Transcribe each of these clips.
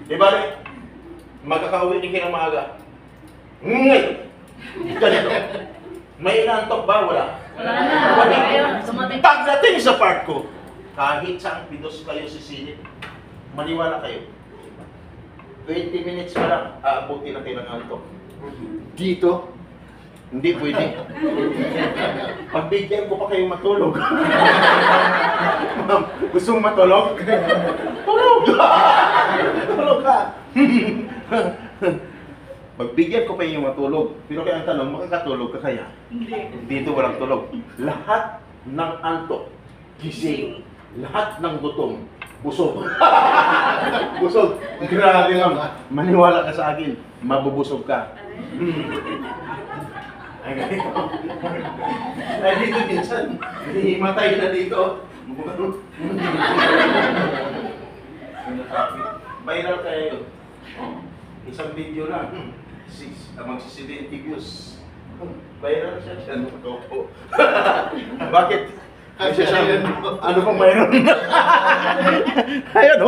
Di ba rin? Magkakauwi din kayo ng maaga. Ngay! Ganito. May inaantok ba? Wala. Wala na. Pagdating sa part ko, kahit saan pidos kayo sisilip, maniwala kayo. 20 minutes pa lang, aabuti na kayo ng antok. Dito, hindi pwede. Pagbigyan ko pa kayong matulog. Ma'am, gusto mong matulog? Tulog! Tulog ka! Magbigyan ko pa yung matulog. Pero kaya ang tanong, makakatulog ka kaya? Dito walang tulog. Lahat ng antok, gising. Lahat ng gutom, busog. Busog. Grabe ma'am. Maniwala ka sa akin, mabubusog ka. Ay, ganito. Ay, dito minsan, himatay na dito. Viral kaya yun. Isang video lang. Magsi-70 views. Viral siya siya. Bakit? Ano pang mayroon? Ayun,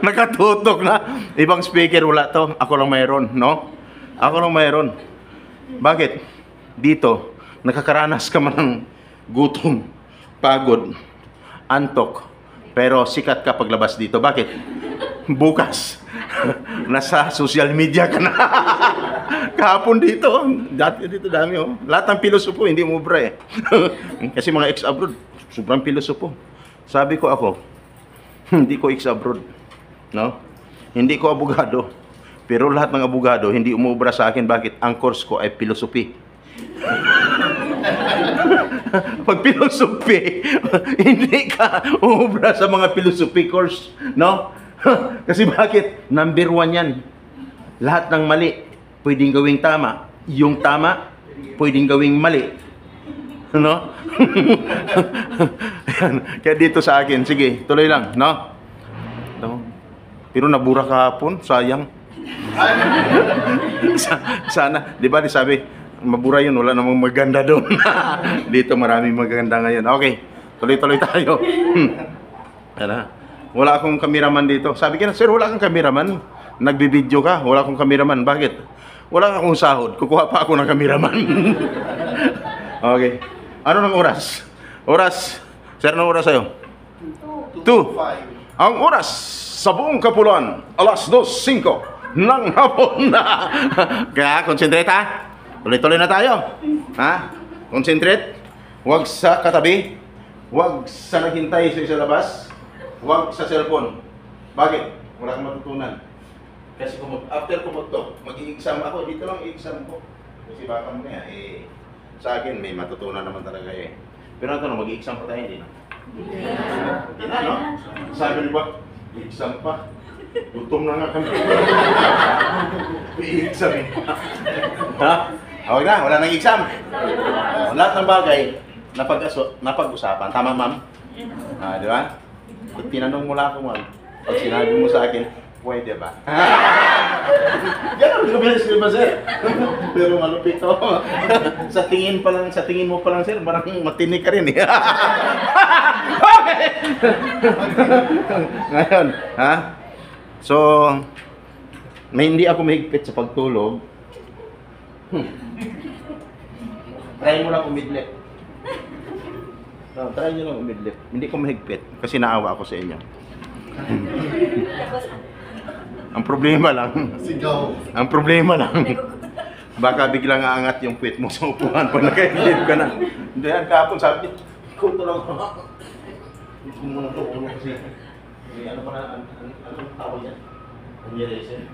nakatutok na. Ibang speaker wala to. Ako lang mayroon, no? Ako lang mayroon. Bakit? Dito, nakakaranas ka man ng gutom, pagod, antok. Pero sikat ka paglabas dito. Bakit? Bukas, nasa social media ka na. Kahapon dito, dati dito dami oh. Lahat ng pilosopo hindi mo ubra eh. Kasi mga ex-abroad, sobrang pilosopo. Sabi ko ako, hindi ko ex-abroad, no? Hindi ko abogado. Pero lahat ng abogado hindi umubra sa akin. Bakit? Ang course ko ay philosophy. Pag philosophy, hindi ka umubra sa mga philosophy course, no? Kasi bakit? Number 1 yan. Lahat ng mali, pwedeng gawing tama. Yung tama, pwedeng gawing mali. No? Kaya dito sa akin, sige, tuloy lang, no? Pero nabura kahapon, sayang. Sana, di ba, sabi, mabura yun, wala namang maganda doon. Dito maraming maganda ngayon. Okay, tuloy-tuloy tayo. Wala akong cameraman dito. Sabi ko na, sir, wala kang cameraman. Nagbibideo ka, wala akong cameraman. Bakit? Wala akong sahod. Kukuha pa ako ng cameraman. Okay. Ano ng oras? Oras. Sir, anong oras sa'yo? 2. Ang oras sa buong Kapuluan, alas 2:05 ng hapon na. Kaya, concentrate ha. Tuloy-tuloy na tayo. Ha? Concentrate. Huwag sa katabi. Huwag sa naghintay sa labas. Huwag sa cellphone. Bakit? Wala kang matutunan. Kasi after kumugtok, mag-i-exam ako. Dito lang i-exam ko. Kasi baka mo na sa akin may matutunan naman talaga eh. Pero ito mag-i-exam pa tayo, hindi na. Hindi na, no? Sabi niyo ba? I-exam pa. Gutom na nga kami. I-exam eh. Ha? Okay na, wala nang exam. Lahat ng bagay napag-usapan. Tama, ma'am? Di ba? Kung tinanong mo lang ako, ma'am, pag sinabi mo sa akin, pwede ba? Gano'n, mabilis ko ba, sir? Pero malupit to. Sa tingin mo pa lang, sir, parang matinig ka rin eh. Okay! Ngayon, ha? So, hindi ako mahigpit sa pagtulog. Try mo lang umidlip. Try nyo lang umidlip. Hindi ko mahigpit kasi naawa ako sa inyo. Ang problema lang. Ang problema lang. Baka biglang aangat yung puwet mo sa upuan pag nakaidlip ka na. Hindi yan, kahapon sabi niya, ikaw talaga. Hindi ko muna ito ulo kasi. Ano pa na, anong tawag yan? Aneurysm.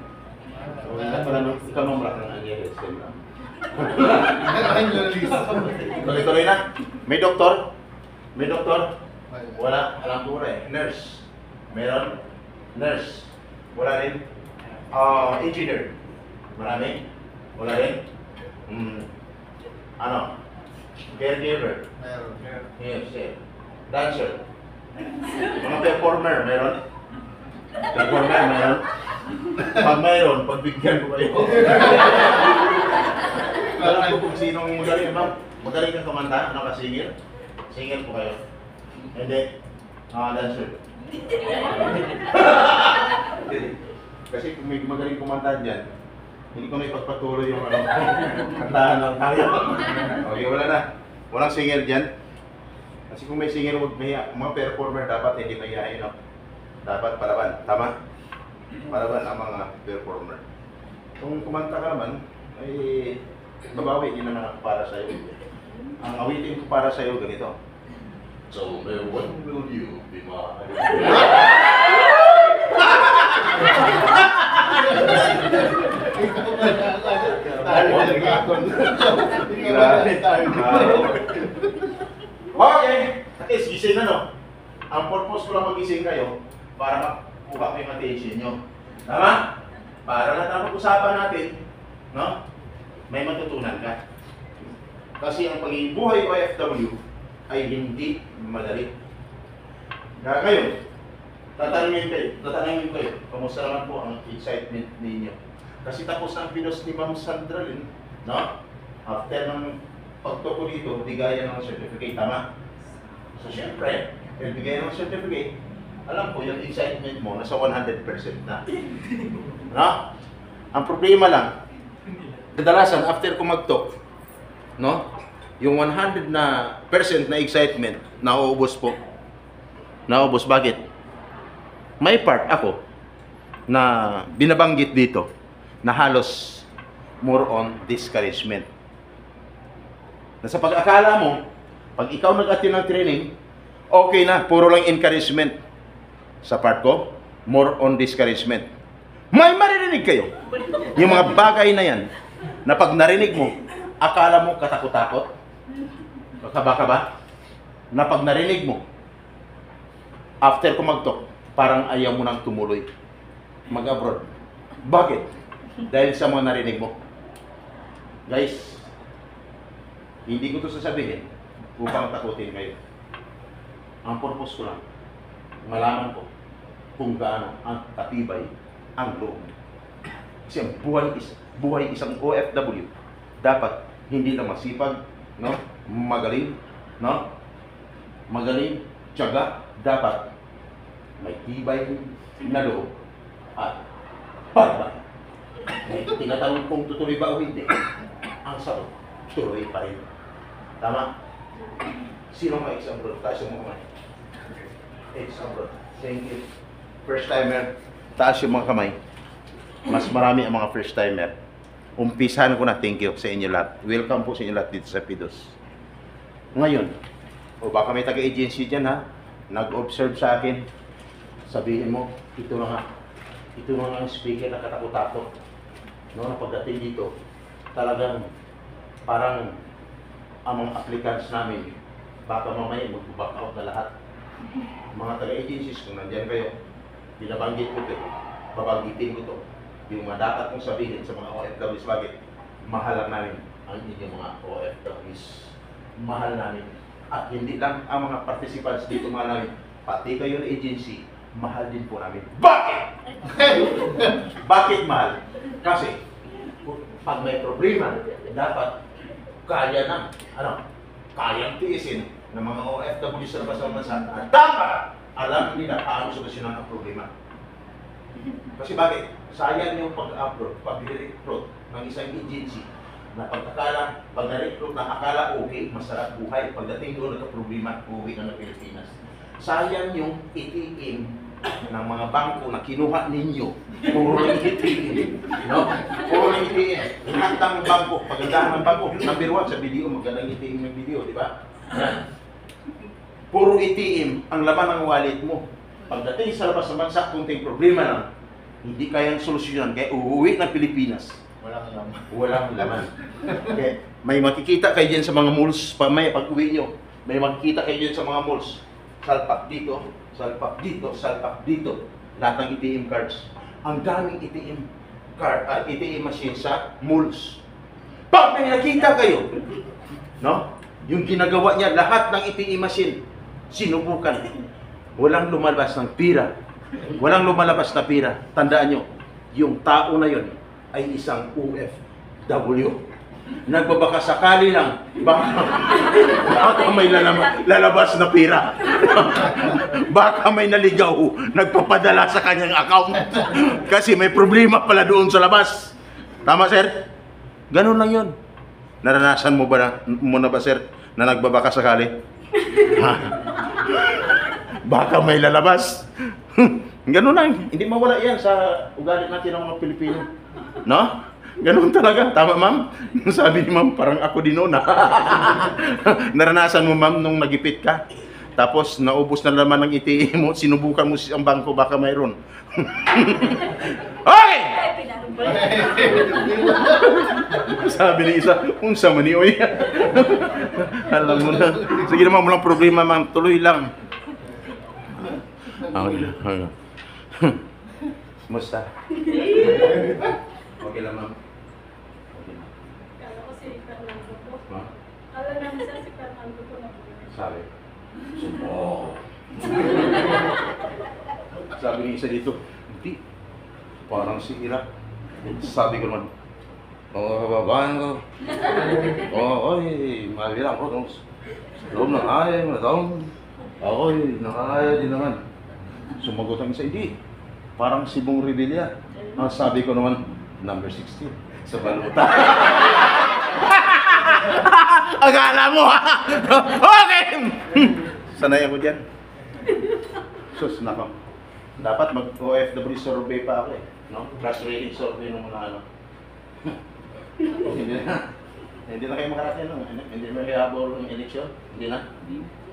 Ikaw mamra ng aneurysm lang. Tuloy-tuloy na. May doktor? May doktor? Wala. Alam ko eh. Nurse. Meron? Nurse. Wala rin? Engineer. Marami? Wala rin? Ano? Caregiver? Meron. Yes, yes. Dancer? Mga performer? Meron? Performer? Meron? Pag mayroon, pagbigyan ko kayo. Alam ko kung sinong magaling, ma'am. Magaling kang kumanta? Ano ka, singer? Singer po kayo? Hindi. Dancer. Kasi may magaling kumanta dyan, hindi ko na ipagpatuloy yung ano, kantahan ng tayo. Okay, wala na. Walang singer dyan. Kasi kung may singer, huwag mahiya. Mga performer dapat hindi mahihain. No? Dapat palaban. Tama? Palaban ang mga performer. Kung kumanta ka naman, ay babawi din naman ako para sa'yo. Ang awitin ko para sa'yo ganito. So, when will you be mine? Okay, at least gising na no. Ang purpose ko lang magising kayo para makuha ko yung attention nyo. Tama? Para na tapag-usapan natin, no? May matutunan ka. Kasi ang pagiging buhay OFW ay hindi madali. Ngayon, tatanungin kayo, kamusta naman po ang excitement ninyo? Kasi tapos na ang pinos ni Ma'am Sandra Lynn, no? After ng pagtuko dito, bigayan ng certificate, tama? So syempre, bigayan ng certificate, alam ko yung excitement mo nasa 100% na. No? Ang problema lang, kadalasan after ko mag-talk, no? Yung 100% na excitement, nauubos po. Nauubos, bakit? May part ako na binabanggit dito na halos more on discouragement. Na sa pag-akala mo, pag ikaw nag-attend ng training, okay na, puro lang encouragement. Sa part ko, more on discouragement. May maririnig kayo. Yung mga bagay na yan, na pag narinig mo, akala mo katakot-takot, kakaba-kaba, na pag narinig mo, after ko mag-talk, parang ayaw mo nang tumuloy mag-abroad. Bakit? Dahil sa mga narinig mo. Guys, hindi ko ito sasabihin upang takutin kayo. Ang purpose ko lang, malaman ko kung gaano ang katibay ang loob. Kasi ang buhay isang OFW, dapat hindi lang masipag, no? Magaling, no? Magaling, tiyaga, dapat may tibay na loob at pagba. Tinatanong kung tutuloy ba o hindi. Ang sagot, tuloy pa rin. Tama? Sino mga ex-abroad? Taas yung mga kamay. Ex-abroad. Thank you. First timer, taas yung mga kamay. Mas marami ang mga first timer. Umpisahan ko na, thank you sa inyo lahat. Welcome po sa inyo lahat dito sa Pidos. Ngayon, o baka may taga-agency dyan ha, nag-observe sa akin, sabihin mo, ito na nga ang speaker na katakot-takot. No, na pagdating dito, talagang parang ang mga applicants namin, baka mamaya mag-back out na lahat. Mga taga-agencies, kung nandyan kayo, binabanggit ko ito, babanggitin ko ito. Yung mga dapat kong sabihin sa mga OFWs, bakit? Mahal namin ang inyong mga OFWs. Mahal namin. At hindi lang ang mga participants dito mahal namin, pati kayo na agency, mahal din po namin. Bakit? Bakit mahal? Kasi, pag may problema, dapat kaya ng, kayang tiisin ng mga OFW sa labas ng bansa. At dapat alam nila paano solusyonan ang problema. Kasi bakit? Sayang yung pag-upload, pag-recruit ng isang agency na pag na-recruit na akala okay, masarap buhay. Pagdating doon nagka-problema, uwi na ng Pilipinas. Sayang yung ATM ng mga bangko na kinuha ninyo. Puro lang ATM. No? Puro lang ATM. Lahat ng bangko, pagandahan ng bangko. Number 1 sa video, magandang ATM ng video, di ba? Puro ATM ang laman ng wallet mo. Pagdating sa labas ng bansa, kunting problema lang. Hindi kayang solusyonan, kaya uuwi ng Pilipinas. Walang laman. Walang laman. Okay. May makikita kayo dyan sa mga malls, pamaya pag uwi nyo, may makikita kayo dyan sa mga malls. Salpak dito, salpak dito, salpak dito. Lahat ng ATM cards. Ang daming ATM card, ATM machine sa malls. Pag may nakita kayo, no? Yung ginagawa niya, lahat ng ATM machine, sinubukan. Walang lumalabas ng pira. Walang lumalabas na pira. Tandaan nyo, yung tao na yon ay isang OFW. Nagbabaka sakali lang. Baka may lalabas na pira. Baka may naligaw, nagpapadala sa kanyang account. Kasi may problema pala doon sa labas. Tama, sir? Ganun lang yun. Naranasan mo na ba, sir, na nagbabaka sakali? Baka may lalabas. Ganun lang. Hindi mawala yan sa ugali natin ng mga Pilipino. No? Ganun talaga. Tama, ma'am? Sabi ni ma'am, parang ako din noon. Naranasan mo, ma'am, nung nagipit ka. Tapos, naubos na naman ng ATM mo, sinubukan mo ang bangko, baka mayroon. Okay! Sabi ni isa, unsa man ni oy. Alam mo na. Sige naman, walang problema, ma'am. Tuloy lang. Okay. Musta? Okay lang, ma'am. Kala ko si Fernando po. Ha? Kala namin siya si Fernando po na po. Sabi. Sabi ni isa dito, hindi. Parang si Ira. Sabi ko naman, mga kababayan ko. Oy, mabilang ko. Sa loob ng ayaw, matawang. Ako'y nakakaya din naman. Sumagot ang isa, hindi. Parang si Bong Revilla. Ang sabi ko naman, number 16. Sa baluta. Akala mo ha? Okay! Sanay ako dyan. Sus, nako. Dapat mag-OFW survey pa ako eh. No? Class rating survey ng mga ano. Hindi na kayo makarating, no? Hindi na kayo habol ng eleksyon? Hindi na?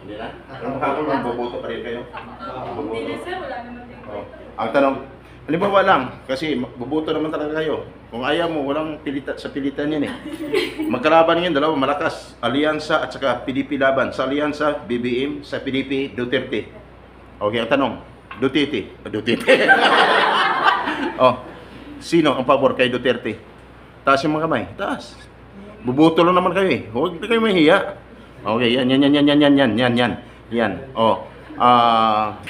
Hindi na? Pero habol ng boboto pa rin kayo? Hindi na sir, wala naman din. Oh. Ang tanong, halimbawa lang, kasi boboto naman talaga kayo. Kung ayaw mo, walang sa pilitan yan eh. Magkalaban yun, dalawa malakas. Alyansa at saka PDP laban. Sa Alyansa, BBM, sa PDP, Duterte. Okay, ang tanong, Duterte. Oh, sino ang pabor kay Duterte? Taas yung mga kamay, taas. Bubuto lang naman kayo eh. Huwag na kayo mahiya. Okay, yan. Oh,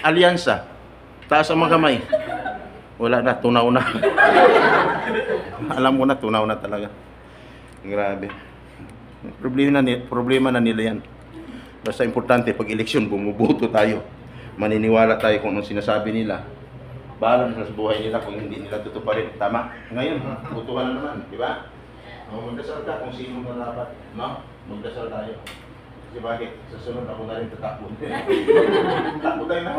Alyansa. Taas ang mga kamay. Wala na, tunaw na. Alam mo na, tunaw na talaga. Grabe. Problema na nila yan. Basta importante, pag eleksyon, bumuboto tayo. Maniniwala tayo kung anong sinasabi nila. Bahala na sa buhay nila kung hindi nila tutuparin. Tama? Ngayon, butuhan na naman, di ba? Magdasal ka kung sino na dapat. No? Magdasal tayo. Kasi bakit? Sa sunod ako na rin tatakbo. Takbo tayo na.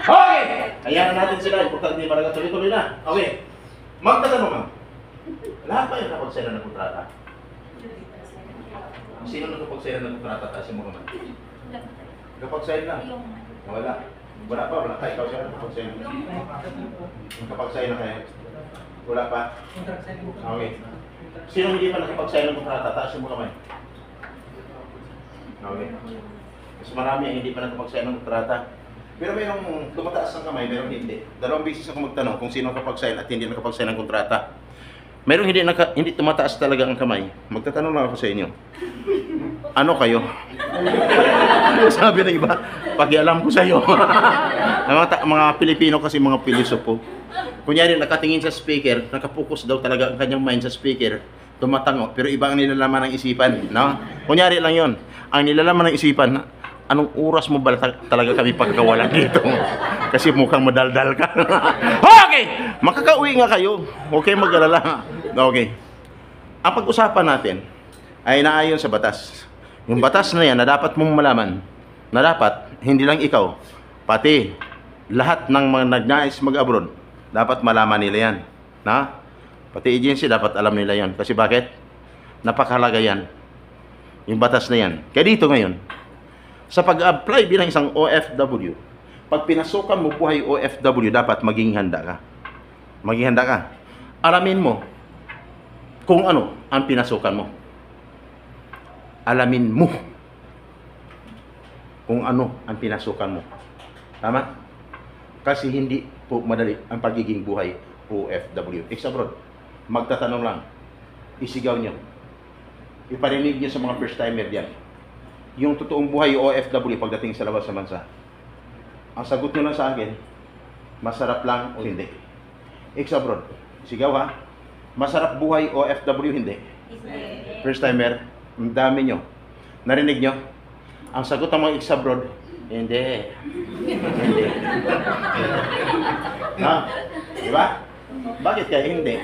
Okay! Hayaan natin sila. Importante para tuloy-tuloy na. Okay. Magtatanong ma'am. Lahat ba yung nakapagsayan ng kontrata? Sino nakapagsayan ng kontrata? Tasin mo naman. Nakapagsayan lang? Wala. Wala pa. Wala ka. Ikaw siya nakapagsayan. Nakapagsayan na kayo? Wala pa? Okay. Sino hindi pa nakapagsayan ng kontrata? Tasin mo kamay. Okay. Mas marami ang hindi pa nakapagsayan ng kontrata. Pero mayroong tumataas ng kamay, mayroong hindi. Dalawang beses ako magtanong kung sino nakapagsayan at hindi nakapagsayan ng kontrata. Mayroong hindi tumataas talaga ang kamay. Magtatanong lang ako sa inyo. Ano kayo? Sabi ng iba, pakialam ko sa iyo. mga Pilipino kasi mga pilosopo. Kunyari nakatingin sa speaker, nakapokus daw talaga ang kanyang mind sa speaker. Tumatango, pero iba ang nilalaman ng isipan, no? Kunyari lang 'yon. Ang nilalaman ng isipan, anong oras mo ba talaga kami pagkawalan dito? Kasi mukhang madaldal ka. Okay! Makakauwi nga kayo. Okay, mag-alala. Okay. Ang pag-usapan natin ay naayon sa batas. Yung batas na yan na dapat mong malaman, na dapat, hindi lang ikaw, pati lahat ng mga nagnais mag-abroad, dapat malaman nila yan. Na? Pati agency, dapat alam nila yan. Kasi bakit? Napakahalaga yan. Yung batas na yan. Kaya dito ngayon, sa pag-apply bilang isang OFW, pag pinasukan mo buhay OFW, dapat maging handa ka. Maging handa ka. Alamin mo kung ano ang pinasukan mo. Alamin mo kung ano ang pinasukan mo. Tama? Kasi hindi po madali ang pagiging buhay OFW. Abroad, magtatanong lang. Isigaw nyo. Iparinig nyo sa mga first timer diyan. Yung totoong buhay OFW pagdating sa labas ng bansa. Ang sagot nyo lang sa akin, masarap lang o hindi. Abroad, sigaw ha. Masarap buhay OFW, hindi. First timer, ang dami nyo. Narinig nyo? Ang sagot ng mga ex-abroad, hindi. Hindi. Ha? Di ba? Bakit kaya hindi?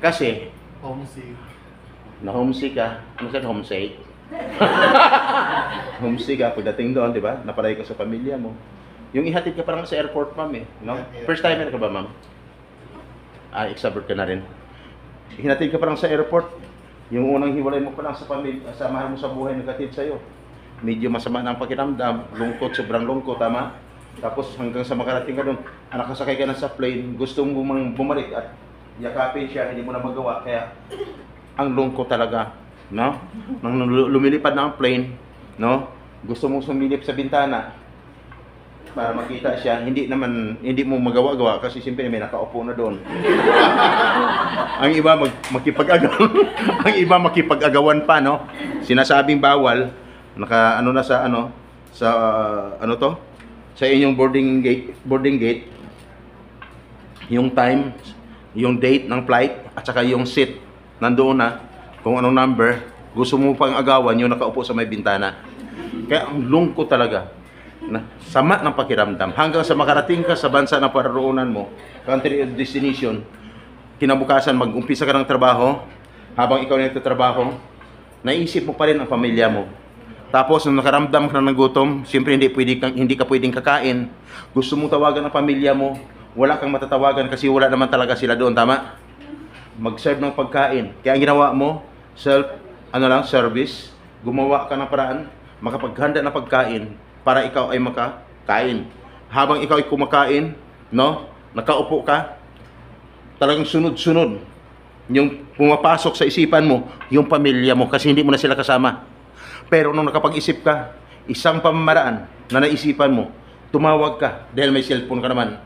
Kasi, Homesick. na-homesick ka. Ano sa homesick? Homesick ka pagdating doon, di ba? Napalay ka sa pamilya mo. Yung ihatid ka parang sa airport, ma'am eh. No? First timer ka ba, ma'am? Ah, ex-abroad ka na rin. Hinatid ka parang sa airport. Yung unang hiwalay mo pa lang sa pamilya, sa mahal mo sa buhay naghatid sa'yo. Medyo masama na ang pakiramdam, lungkot, sobrang lungkot, tama? Tapos hanggang sa makarating ka doon, nakasakay ka na sa plane, gusto mo mang bumalik at yakapin siya, hindi mo na magawa. Kaya ang lungkot talaga, no? Nang lumilipad na ang plane, no? Gusto mong sumilip sa bintana para makita siya, hindi mo magawa-gawa kasi siyempre may nakaupo na doon. Ang iba makipag-agawan, ang iba makipag-agawan pa, no? Sinasabing bawal, naka ano na sa ano to? Sa inyong boarding gate, yung time, yung date ng flight at saka yung seat nandoon na kung anong number, gusto mo pang agawan yung nakaupo sa may bintana. Kaya ang lungkot talaga. Sama ng pakiramdam hanggang sa makarating ka sa bansa na paroroonan mo, country of destination. Kinabukasan mag-umpisa ka ng trabaho, habang ikaw na nagtatrabaho, naisip mo pa rin ang pamilya mo. Tapos nung nakaramdam ka ng gutom, siyempre hindi ka pwedeng kakain. Gusto mong tawagan ang pamilya mo, wala kang matatawagan kasi wala naman talaga sila doon, tama? Mag-serve ng pagkain. Kaya ang ginawa mo, service, gumawa ka ng paraan, makapaghanda ng pagkain para ikaw ay makakain. Habang ikaw ay kumakain, no? Nakaupo ka, talagang sunod-sunod. Yung pumapasok sa isipan mo, yung pamilya mo kasi hindi mo na sila kasama. Pero nung nakapag-isip ka, isang pamamaraan na naisipan mo, tumawag ka dahil may cellphone ka naman.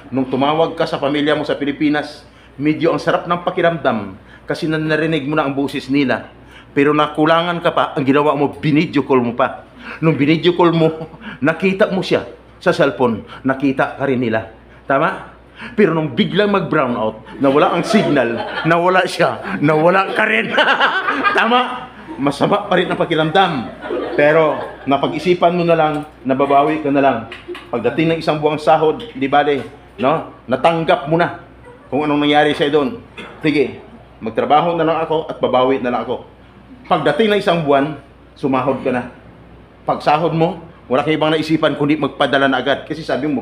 Nung tumawag ka sa pamilya mo sa Pilipinas, medyo ang sarap ng pakiramdam kasi narinig mo na ang boses nila. Pero nakulangan ka pa, ang ginawa mo, binidyo call mo pa. Nung binidyo call mo, nakita mo siya sa cellphone, nakita ka rin nila. Tama? Pero nung biglang mag-brown out, nawala ang signal, nawala siya, nawala ka rin. Tama? Masama pa rin ang pakiramdam. Pero napag-isipan mo na lang, nababawi ka na lang. Pagdating ng isang buwang sahod, di ba no? Natanggap mo na kung anong nangyari sa'yo doon. Sige, magtrabaho na lang ako at babawi na lang ako. Pagdating ng isang buwan, sumahod ka na. Pag sahod mo, wala kang ibang naisipan kundi magpadala na agad. Kasi sabi mo,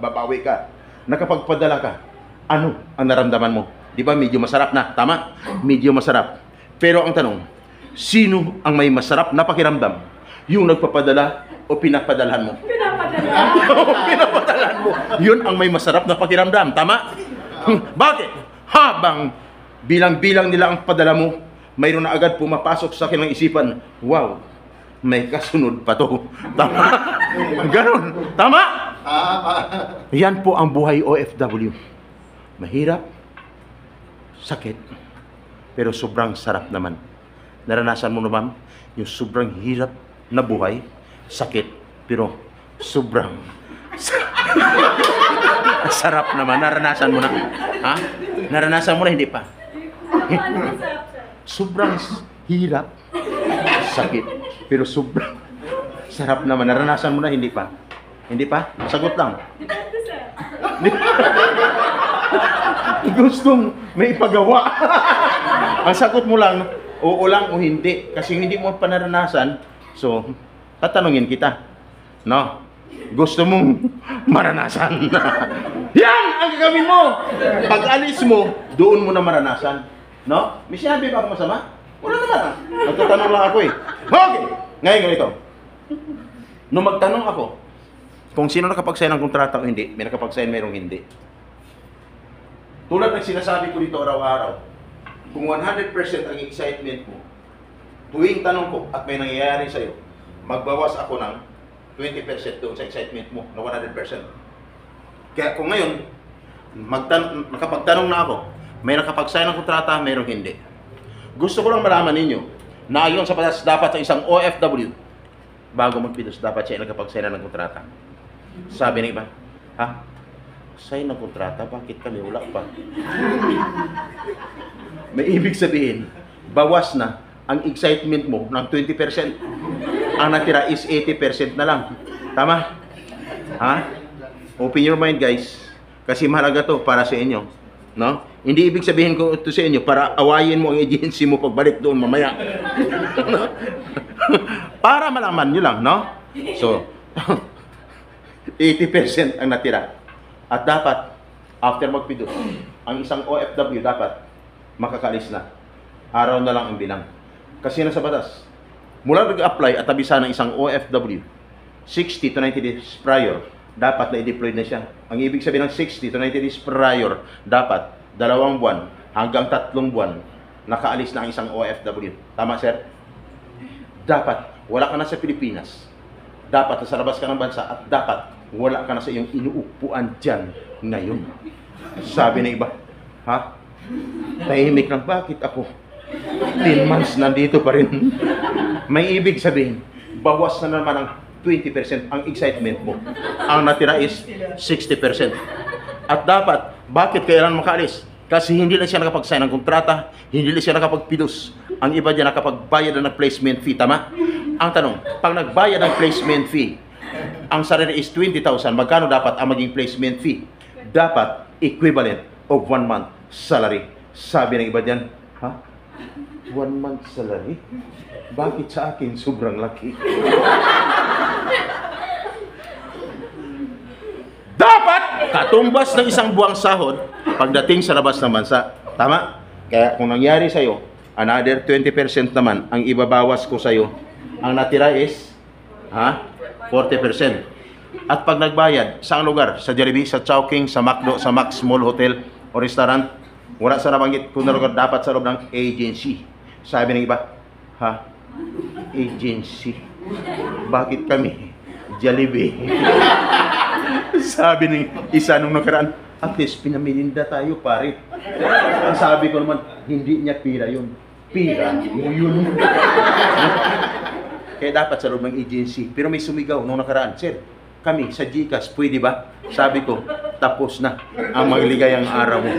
babawi ka. Nakapagpadala ka, ano ang naramdaman mo? Di ba medyo masarap na? Tama? Medyo masarap. Pero ang tanong, sino ang may masarap na pakiramdam? Yung nagpapadala o pinapadalhan mo? Pinapadala. Pinapadalhan mo. Yun ang may masarap na pakiramdam. Tama? Bakit? Habang bilang-bilang nila ang padala mo, mayroon na agad pumapasok sa akin ng isipan, wow, may kasunod pa to. Tama? Ganon. Tama? Yan po ang buhay OFW. Mahirap, sakit, pero sobrang sarap naman. Naranasan mo na, ma'am, yung sobrang hirap na buhay, sakit, pero sobrang sarap naman. Naranasan mo na. Ha? Naranasan mo na, hindi pa? Ano masarap, sir? Sobrang hirap, sakit, pero sobrang sarap naman. Naranasan mo na, hindi pa? Hindi pa? Sagot lang. Depende, sir. Gustong may ipagawa. Ang sagot mo lang, oo lang o hindi. Kasi hindi mo pa naranasan, so, tatanungin kita. No? Gusto mong maranasan. Yan ang gagawin mo. Pag alis mo, doon mo na maranasan. No? May sinabi ba ako masama? Wala naman. Nagtatanong lang ako eh. Okay. Ngayon ganito. Nung magtanong ako, kung sino nakapag-sign ng kontrata o hindi, may nakapag-sign, mayroong hindi. Tulad ng sinasabi ko dito araw-araw, kung 100% ang excitement mo, tuwing tanong ko at may nangyayari sa'yo, magbawas ako ng 20% doon sa excitement mo na 100%. Kaya kung ngayon, nakapagtanong na ako, may nakapag-sign ng kontrata, mayroong hindi. Gusto ko lang malaman ninyo na ayon sa batas dapat sa isang OFW, bago magpidos, dapat siya nakapag-sign ng kontrata. Sabi ng iba, ha? Sign ng kontrata? Bakit kami? Wala pa. May ibig sabihin, bawas na ang excitement mo ng 20%. Ang natira is 80% na lang. Tama? Ha? Open your mind, guys. Kasi mahalaga to para sa inyo. No? Hindi ibig sabihin ko ito sa inyo para awayin mo ang agency mo pagbalik doon mamaya. Para malaman nyo lang, no? So, 80% ang natira. At dapat, after magpidos, ang isang OFW dapat makakalis na. Araw na lang ang bilang. Kasi nasa batas, mula nag-apply at abisa ng isang OFW, 60 to 90 days prior, dapat na i-deploy na siya. Ang ibig sabihin ng 60 to 90 days prior, dapat 2 buwan hanggang 3 buwan nakaalis na ang isang OFW. Tama, sir? Dapat wala ka na sa Pilipinas. Dapat nasa labas ka ng bansa at dapat wala ka na sa iyong inuupuan dyan ngayon. Sabi ng iba, ha? Tahimik lang, bakit ako? 10 months nandito pa rin. May ibig sabihin, bawas na naman ang 20% ang excitement mo. Ang natira is 60%. At dapat, bakit kailangan makaalis? Kasi hindi lang siya nakapag-sign ng kontrata, hindi lang siya nakapag-pidos. Ang iba dyan nakapagbayad ng placement fee, tama? Ang tanong, pag nagbayad ng placement fee, ang salary is 20,000, magkano dapat ang maging placement fee? Dapat equivalent of 1 month salary. Sabi ng iba dyan, ha? 1 month salary? Bakit sa akin sobrang laki? Dapat katumbas ng isang buwang sahod pagdating sa labas ng bansa. Tama? Kaya kung nangyari sa'yo, another 20% naman ang ibabawas ko sa'yo. Ang natira is 40%. At pag nagbayad, saang lugar? Sa Jollibee, sa Chowking, sa McDo, sa Max Mall Hotel o restaurant, wala sa nabanggit kung na lugar, dapat sa loob ng agency. Sabi ng iba, ha? Agency. Bakit kami? Jollibee. Sabi ng isa nung nakaraan, at least pinamilinda tayo, pare. Ang sabi ko naman, hindi niya pira yun. Pira mo yun. Kaya dapat sa loob ng agency. Pero may sumigaw nung nakaraan, sir, kami sa GCash, pwede ba? Sabi ko, tapos na ang magligayang araw mo.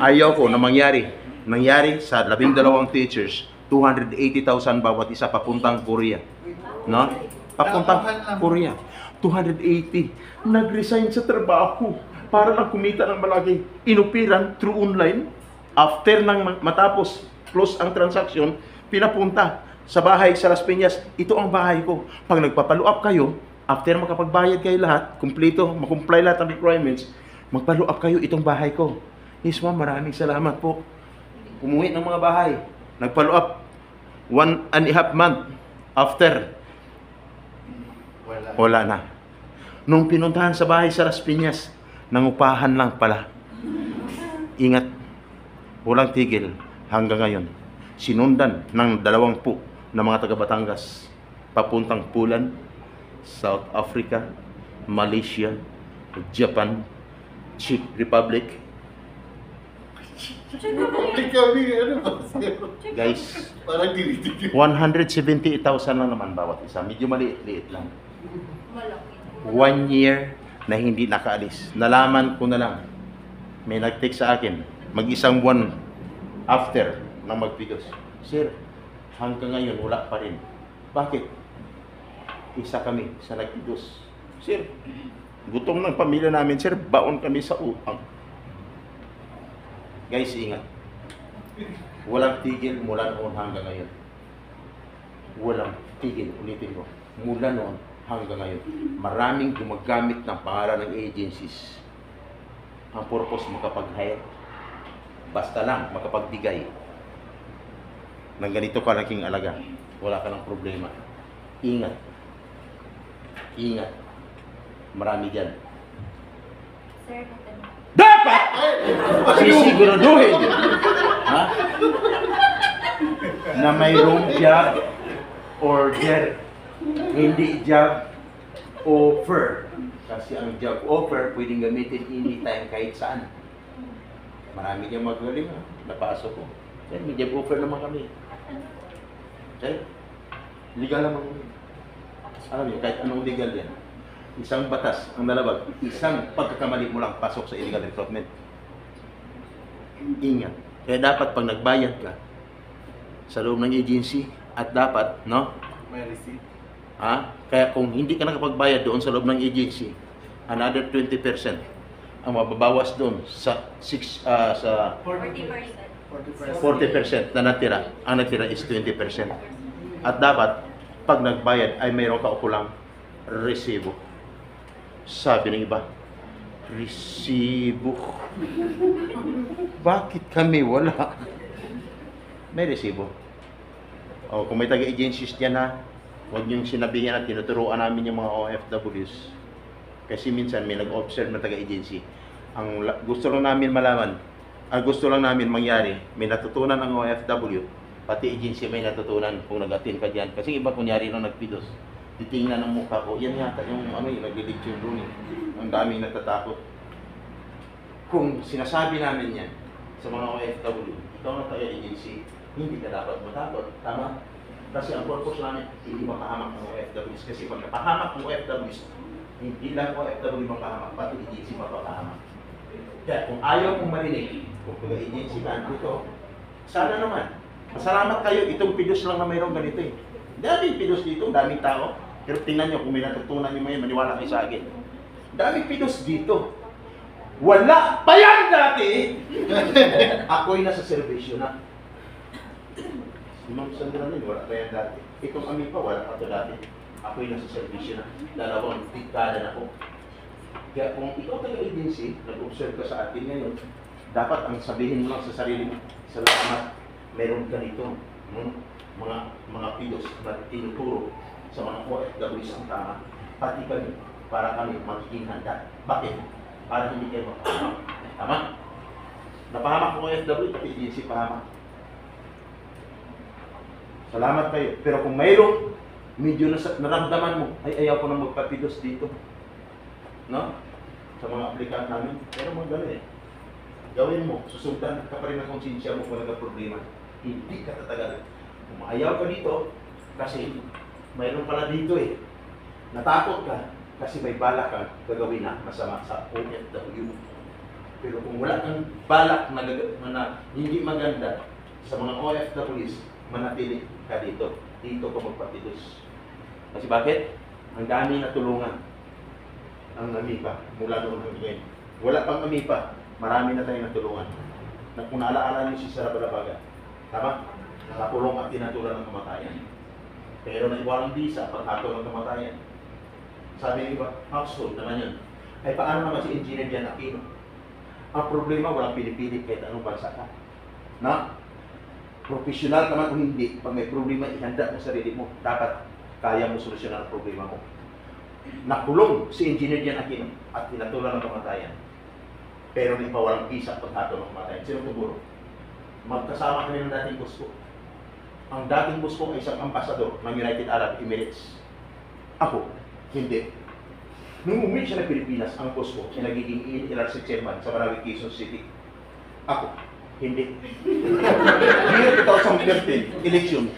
Ayaw ko na mangyari. Nangyari sa 12 teachers, 280,000 bawat isa papuntang Korea. No? Papuntang Korea. 280. Nag-resign sa trabaho para lang kumita ng malaki. Inupiran through online. After nang matapos close ang transaction, pinapunta sa bahay sa Las Piñas. Ito ang bahay ko. Pag nagpa-follow up kayo, after makapagbayad kayo lahat, kumpleto, makumply lahat ng requirements, mag-follow up kayo, itong bahay ko. Yes, ma'am, maraming salamat po. Umuwi ng mga bahay. Nag-follow up 1.5 month after. Wala na. Nung pinuntahan sa bahay sa Las Piñas, nangupahan lang pala. Ingat, walang tigil hanggang ngayon. Sinundan ng 20 na mga taga Batangas papuntang Pulan, South Africa, Malaysia, Japan, Czech Republic. Guys, 178,000 lang naman bawat isa. Medyo maliit-liit lang. 1 year na hindi nakaalis. Nalaman ko na lang. May nag-text sa akin, mag-isang buwan after nang magpidos. Sir, hanggang ngayon wala pa rin. Bakit? Isa kami sa nagpidos. Sir, gutom ng pamilya namin, sir, baon kami sa utang. Guys, ingat. Walang tigil mula noon hanggang ngayon. Walang tigil, ulitin ko. Mula noon hanggang ngayon. Maraming gumagamit ng pangalan ng agencies. Ang purpose makapag-hire. Basta lang makapagbigay ng ganito kalaking alaga. Wala ka ng problema. Ingat. Ingat. Marami dyan. Sir, Dapat! Sisiguraduhin ha? Na mayroong job order, hindi job offer. Kasi ang job offer pwedeng gamitin anytime kahit saan. Marami niyang magaling ha? Napasok ko. Sir, may job offer naman kami. Sir, legal naman kami. Alam niyo, kahit anong legal yan. Isang batas ang nalabag, isang pagkakamali mo lang pasok sa illegal recruitment. Ingat. Kaya dapat pag nagbayad ka, sa loob ng agency at dapat, no? May receipt. Kaya kung hindi ka nakapagbayad doon sa loob ng agency, another 20% ang mababawas doon sa 40%. 40% na natira. Ang natira is 20%. At dapat, pag nagbayad ay mayroon ka ukulang resibo. Sabi ng iba, resibo. Bakit kami wala? May resibo. O kung may taga-agencies dyan ha, huwag niyong sinabihin at tinuturuan namin yung mga OFWs. Kasi minsan may nag-observe na taga-agency. Gusto lang namin malaman, gusto lang namin mangyari, may natutunan ng OFW, pati agency may natutunan kung nag-attend ka dyan. Kasi iba kunyari nung nagpidos, titingnan ng mukha ko, yan yata yung nag-lecture doon eh. Ang daming natatakot. Kung sinasabi namin yan sa mga OFW, ikaw na taga-agency, hindi ka dapat matakot. Tama? Kasi ang purpose namin, hindi mapahamak ng OFWs. Kasi pag napahamak ng OFWs, hindi lang OFW mapahamak, pati agency mapapahamak. Kaya kung ayaw mong marinig, kung taga-agency ka, dito, sana naman, masalamat kayo, itong pidos lang na mayroong ganito eh. Daming pidos dito, daming tao. Pero tingnan nyo, kung may natutunan nyo ngayon, maniwala kayo sa akin. Daming pidos dito. Wala pa yan dati! Ako'y nasa servisyo na. Si Ma'am Sandra rin, wala pa yan dati. Itong amin pa, wala pa ito dati. Ako'y nasa servisyo na. Dalawang dekada na ako. Kaya kung ikaw taga-agency, nag-observe ka sa atin ngayon, dapat ang sabihin mo lang sa sarili mo, salamat, meron ka nito. Mga pidos na tinuturo sa mga OFWs ang tama. Pati kami, para kami magiging handa. Bakit? Para hindi kayo mapahamak. Tama? Napahamak ang OFW, pati agency pahamak. Salamat kayo. Pero kung mayroong medyo naramdaman mo, ay ayaw ko na magpapidos dito. No? Sa mga aplikant namin, pero mga gano'n eh. Gawin mo, susundan ka pa rin ang konsensya mo kung nagka-problema. Hindi ka tatagal. Kung maayaw ka dito, kasi mayroon pala dito eh. Natakot ka, kasi may balak kang gagawin na masama sa OFW. Pero kung wala kang balak na hindi maganda sa mga OFWs, manatili ka dito. Dito ka magpapidos. Kasi bakit? Ang dami na tulungan ang AMIPA mula noon hanggang ngayon. Wala pang AMIPA, marami na tayong natulungan. Kung naalaala niyo si Sarah Balabaga, tama? Nakapulong at tinatulan ng kamatayan. Pero naiwalang visa paghatol ng kamatayan. Sabi ng iba, household naman yun. Ay paano naman si Engineer Jan Aquino? Ang problema, walang pinipilit kahit anong bansa ka. Na? Professional ka man o hindi, pag may problema, ihanda mo sarili mo. Dapat kaya mo solusyonan ang problema mo. Nakulong si Engineer Jan Aquino at tinatulan ng kamatayan. Pero may pawalang visa paghatol ng kamatayan. Sino tumuro? Magkasama kami ng dating boss ko. Ang dating boss ko ay isang ambasador ng United Arab Emirates. Ako, hindi. Nung umuwi siya ng Pilipinas, ang boss ko ay nagiging NLRC chairman sa Marawi, Quezon City. Ako, hindi. Year 2013, election.